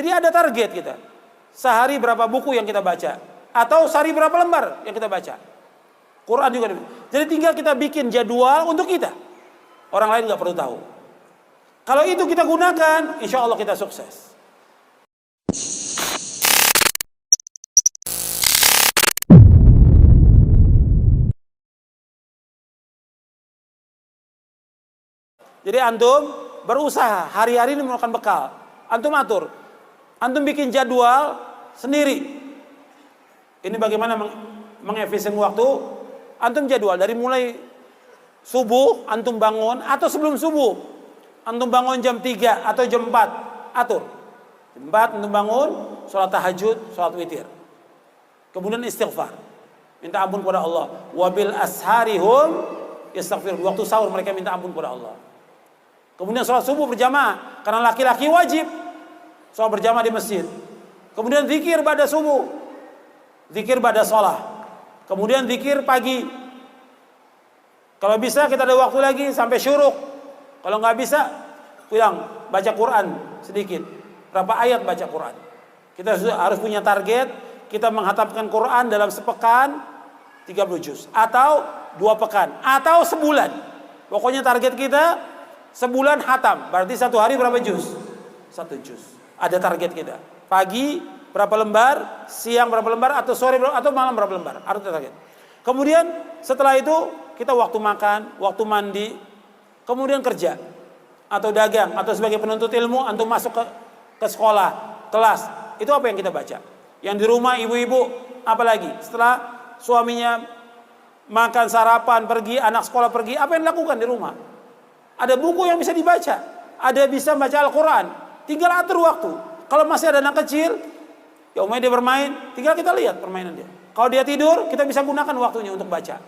Jadi ada target kita. Sehari berapa buku yang kita baca, atau sehari berapa lembar yang kita baca. Quran juga. Jadi tinggal kita bikin jadwal untuk kita. Orang lain nggak perlu tahu. Kalau itu kita gunakan, insya Allah kita sukses. Jadi antum berusaha hari-hari ini melakukan bekal. Antum atur. Antum bikin jadwal sendiri. Ini bagaimana mengefisien waktu. Antum jadwal dari mulai subuh antum bangun atau sebelum subuh. Antum bangun jam 3 atau jam 4. Atur. Jam 4 antum bangun, sholat tahajud, sholat witir. Kemudian istighfar. Minta ampun kepada Allah. Wabil asharihum yastaghfirun. Waktu sahur mereka minta ampun kepada Allah. Kemudian sholat subuh berjamaah, karena laki-laki wajib sholat berjamaah di masjid. Kemudian zikir pada subuh, zikir pada sholat. Kemudian zikir pagi. Kalau bisa kita ada waktu lagi sampai syuruk. Kalau nggak bisa, pulang baca Quran sedikit. Berapa ayat baca Quran? Kita harus punya target. Kita menghatamkan Quran dalam sepekan 30 juz, atau 2 pekan, atau sebulan. Pokoknya target kita sebulan hatam, berarti 1 hari berapa juz? 1 juz. Ada target kita. Pagi berapa lembar, siang berapa lembar, atau sore berapa, atau malam berapa lembar. Harus target. Kemudian setelah itu kita waktu makan, waktu mandi, kemudian kerja atau dagang atau sebagai penuntut ilmu, antum masuk ke sekolah, kelas. Itu apa yang kita baca? Yang di rumah ibu-ibu, apalagi setelah suaminya makan, sarapan, pergi, anak sekolah pergi, apa yang dilakukan di rumah? Ada buku yang bisa dibaca, ada bisa baca Al-Quran. Tinggal atur waktu. Kalau masih ada anak kecil, ya umumnya dia bermain, tinggal kita lihat permainan dia. Kalau dia tidur, kita bisa gunakan waktunya untuk baca.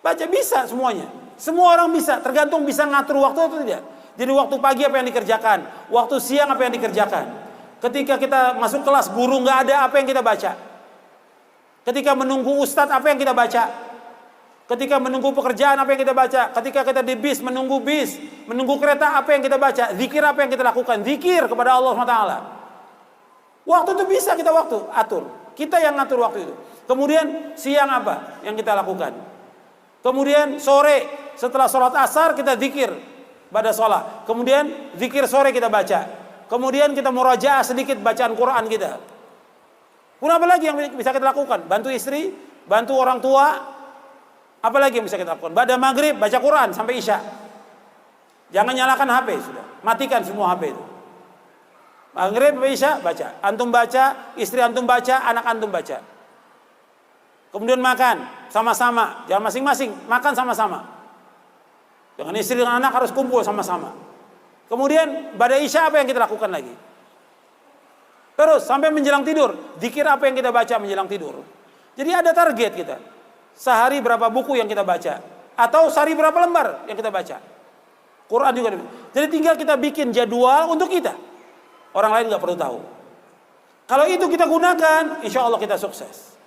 Baca bisa semuanya. Semua orang bisa, tergantung bisa ngatur waktu atau tidak. Jadi waktu pagi apa yang dikerjakan, waktu siang apa yang dikerjakan. Ketika kita masuk kelas, guru nggak ada, apa yang kita baca. Ketika menunggu ustadz, apa yang kita baca. Ketika menunggu pekerjaan, apa yang kita baca. Ketika kita di bis, menunggu kereta, apa yang kita baca. Zikir apa yang kita lakukan. Zikir kepada Allah SWT. Waktu itu bisa kita atur. Kita yang ngatur waktu itu. Kemudian siang apa yang kita lakukan. Kemudian sore setelah sholat asar kita zikir pada sholat. Kemudian zikir sore kita baca. Kemudian kita murajaah sedikit bacaan Quran kita. Kemudian apa lagi yang bisa kita lakukan? Bantu istri, bantu orang tua. Apalagi yang bisa kita lakukan? Pada maghrib baca Quran sampai isya. Jangan nyalakan HP sudah. Matikan semua HP itu. Maghrib sampai isya baca. Antum baca, istri antum baca, anak antum baca. Kemudian makan sama-sama. Jangan masing-masing, makan sama-sama. Dengan istri dan anak harus kumpul sama-sama. Kemudian pada isya apa yang kita lakukan lagi? Terus sampai menjelang tidur, zikir apa yang kita baca menjelang tidur. Jadi ada target kita. Sehari berapa buku yang kita baca, atau sehari berapa lembar yang kita baca. Quran juga. Jadi tinggal kita bikin jadwal untuk kita. Orang lain nggak perlu tahu. Kalau itu kita gunakan, insya Allah kita sukses.